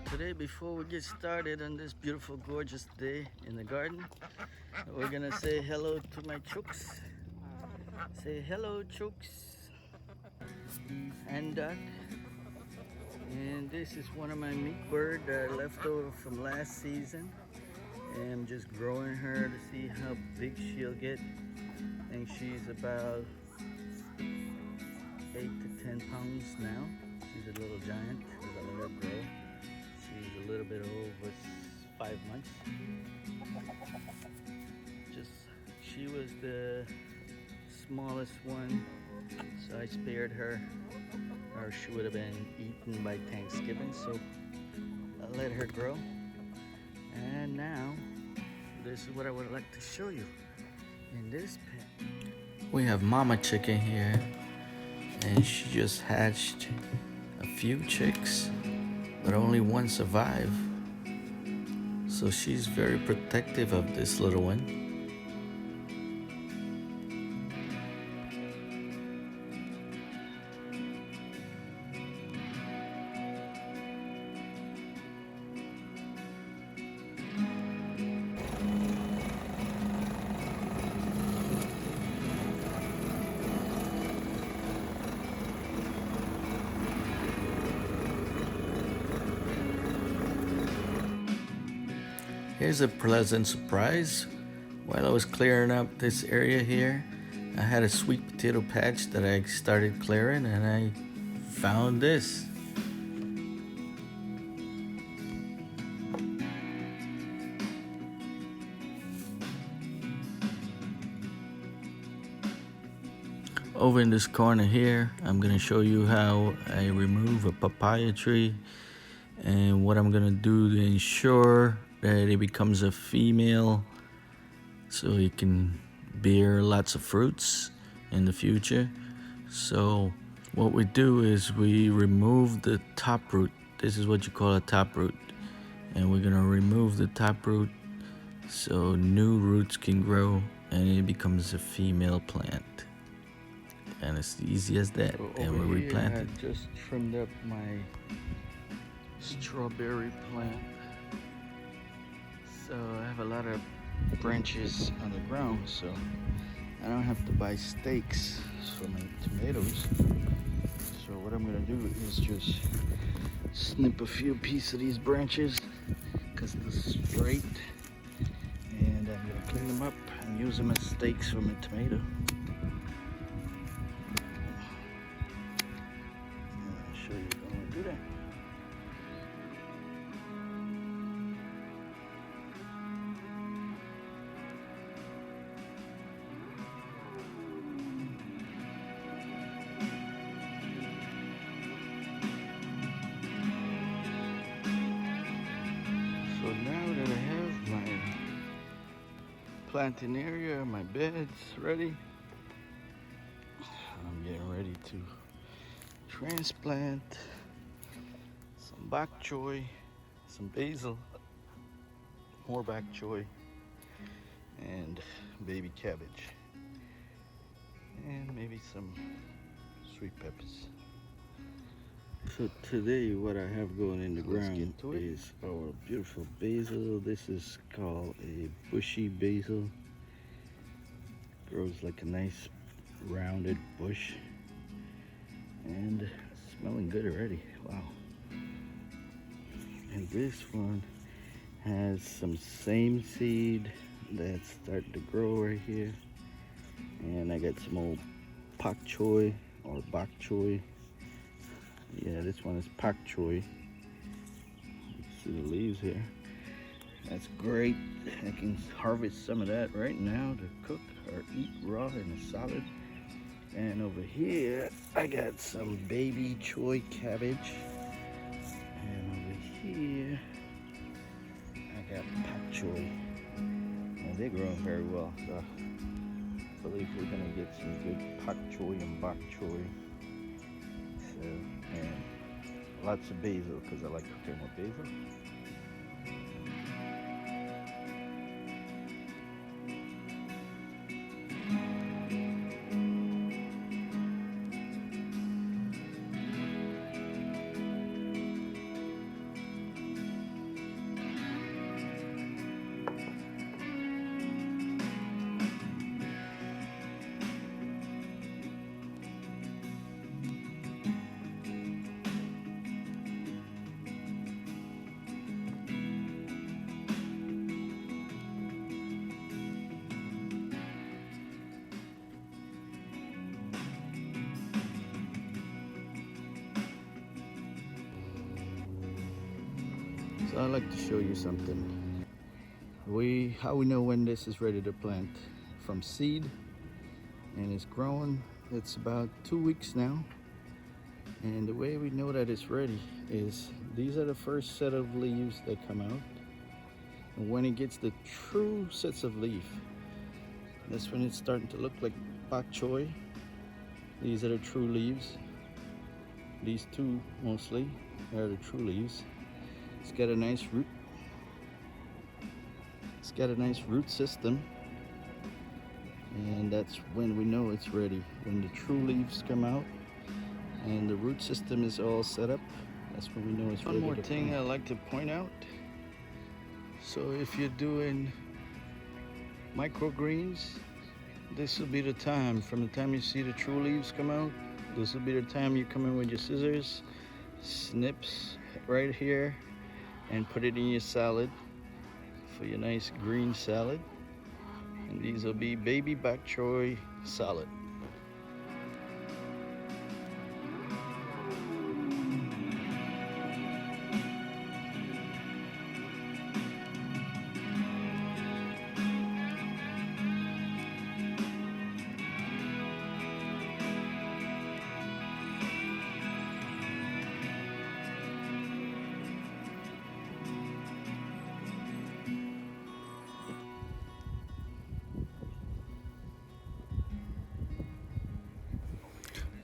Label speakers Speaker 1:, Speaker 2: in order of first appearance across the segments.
Speaker 1: Today, before we get started on this beautiful, gorgeous day in the garden, we're gonna say hello to my chooks. Say hello, chooks. And duck. And this is one of my meat bird that I left over from last season. And I'm just growing her to see how big she'll get. I think she's about 8 to 10 pounds now. She's a little giant as I let her grow. She's a little bit over 5 months. She was the smallest one, so I spared her, or she would have been eaten by Thanksgiving. So I let her grow, and now this is what I would like to show you in this pen. We have mama chicken here, and she just hatched a few chicks, but only one survived. So she's very protective of this little one. Here's a pleasant surprise. While I was clearing up this area here, I had a sweet potato patch that I started clearing, and I found this. Over in this corner here, I'm gonna show you how I remove a papaya tree and what I'm gonna do to ensure that it becomes a female so it can bear lots of fruits in the future. So what we do is we remove the top root. This is what you call a top root, and we're gonna remove the top root so new roots can grow and it becomes a female plant. And it's easy as that. So and we replant it. I just trimmed up my strawberry plant. So I have a lot of branches on the ground, so I don't have to buy stakes for my tomatoes. So what I'm gonna do is just snip a few pieces of these branches because they're straight, and I'm gonna clean them up and use them as stakes for my tomato. I'll show you how I do that. So now that I have my planting area, my beds ready, I'm getting ready to transplant some bok choy, some basil, more bok choy, and baby cabbage, and maybe some sweet peppers. So today what I have going in the ground is our beautiful basil. This is called a bushy basil. Grows like a nice rounded bush, and smelling good already. Wow. And this one has some same seed that's starting to grow right here, and I got some old pak choy or bok choy. Yeah, this one is pak choy. You see the leaves here. That's great. I can harvest some of that right now to cook or eat raw in a salad. And over here, I got some baby choy cabbage. And over here, I got pak choy. And they're growing very well. So I believe we're gonna get some good pak choy and bok choy. So, and lots of basil because I like cooking with basil. So I'd like to show you something. How we know when this is ready to plant. From seed and it's growing. It's about 2 weeks now. And the way we know that it's ready is these are the first set of leaves that come out. And when it gets the true sets of leaf, that's when it's starting to look like bok choy. These are the true leaves. These two mostly are the true leaves. It's got a nice root. It's got a nice root system. And that's when we know it's ready. When the true leaves come out and the root system is all set up, that's when we know it's ready. One more thing I like to point out. So if you're doing microgreens, this will be the time. From the time you see the true leaves come out, this will be the time you come in with your scissors, snips right here, and put it in your salad for your nice green salad. And these will be baby bok choy salad.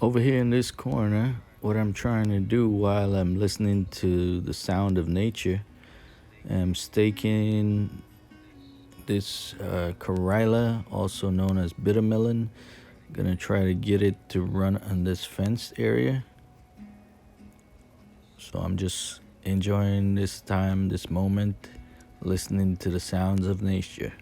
Speaker 1: Over here in this corner, what I'm trying to do while I'm listening to the sound of nature, I'm staking this Corilla, also known as bitter melon. Gonna try to get it to run on this fenced area. So I'm just enjoying this time, this moment, listening to the sounds of nature.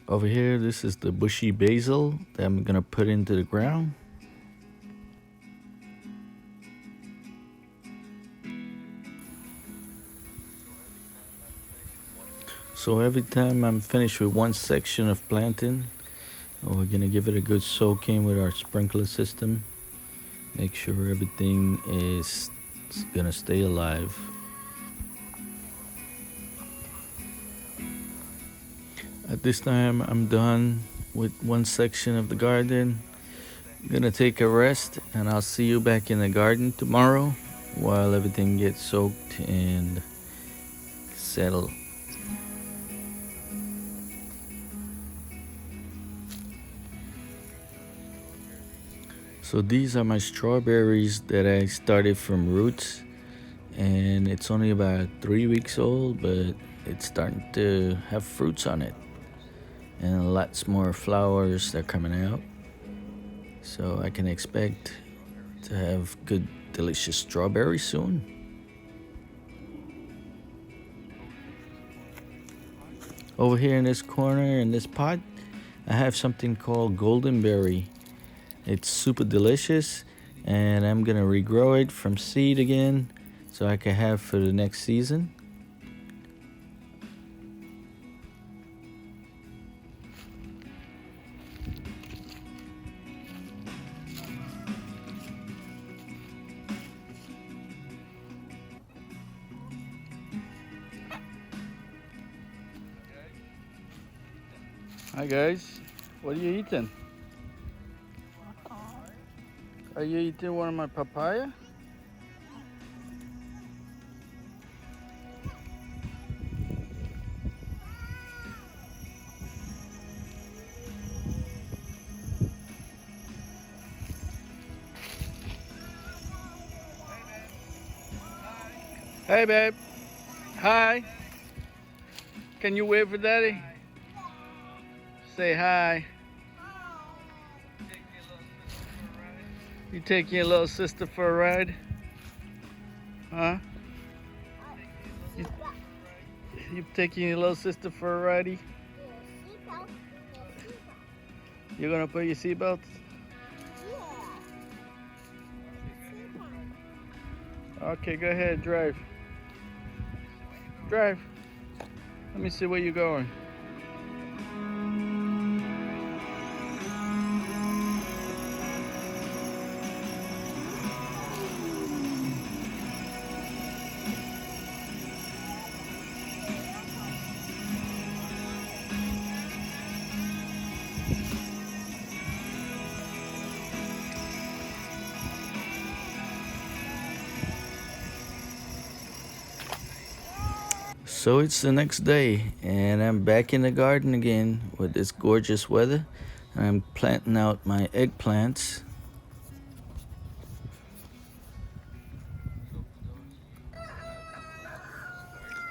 Speaker 1: Over here, this is the bushy basil that I'm gonna put into the ground. So every time I'm finished with one section of planting, we're gonna give it a good soaking with our sprinkler system. Make sure everything is gonna stay alive. At this time, I'm done with one section of the garden. I'm gonna take a rest, and I'll see you back in the garden tomorrow while everything gets soaked and settled. So these are my strawberries that I started from roots, and it's only about 3 weeks old, but it's starting to have fruits on it. And lots more flowers that are coming out. So I can expect to have good, delicious strawberries soon. Over here in this corner, in this pot, I have something called golden berry. It's super delicious, and I'm gonna regrow it from seed again so I can have for the next season. Hi guys, what are you eating? Are you eating one of my papaya? Hey babe, hi. Can you wave for daddy? Say hi. You taking your little sister for a ride? Huh? You taking your little sister for a ridey? You're gonna put your seatbelt? Okay, go ahead, drive. Drive. Let me see where you're going. So it's the next day, and I'm back in the garden again with this gorgeous weather. I'm planting out my eggplants.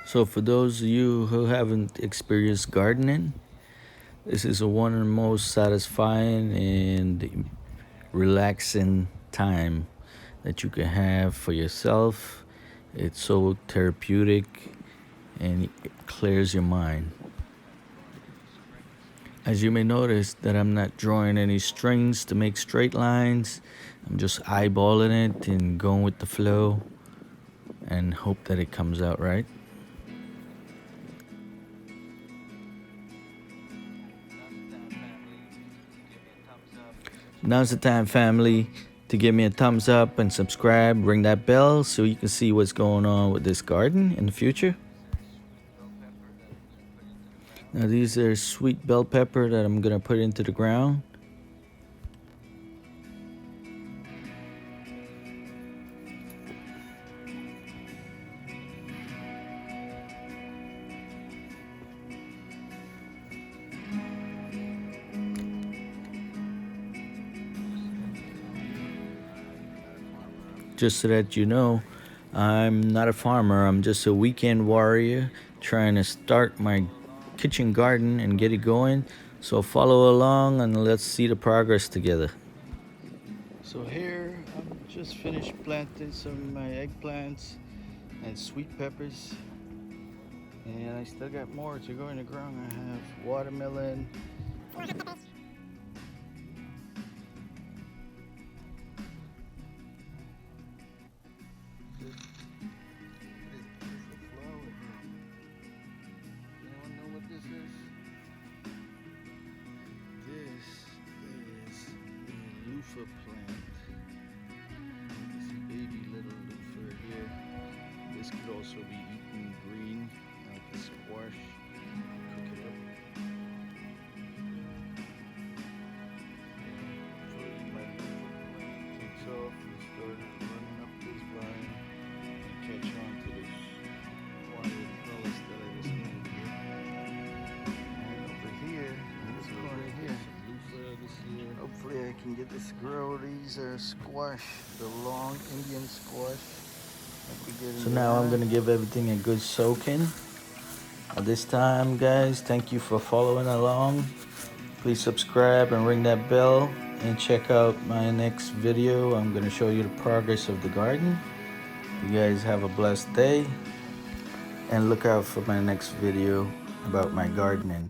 Speaker 1: So for those of you who haven't experienced gardening, this is one of the most satisfying and relaxing time that you can have for yourself. It's so therapeutic and it clears your mind. As you may notice that I'm not drawing any strings to make straight lines. I'm just eyeballing it and going with the flow and hope that it comes out right. Now's the time, family, to give me a thumbs up and subscribe. Ring that bell so you can see what's going on with this garden in the future. Now these are sweet bell pepper that I'm gonna put into the ground. Just so that you know, I'm not a farmer. I'm just a weekend warrior trying to start my kitchen garden and get it going. So follow along and let's see the progress together. So here I'm just finished planting some of my eggplants and sweet peppers, and I still got more to go in the ground. I have watermelon. Plant. This baby little loofah here. This could also be eaten green, like a squash. Cook it up. So my loofah plant takes off and start running up this vine and catch on to this wild trellis that I just made here. And over here, in this corner here, hopefully I can get this grow. These are squash, the long Indian squash. So now I'm gonna give everything a good soaking. At this time, guys, thank you for following along. Please subscribe and ring that bell and check out my next video. I'm gonna show you the progress of the garden. You guys have a blessed day and look out for my next video about my gardening.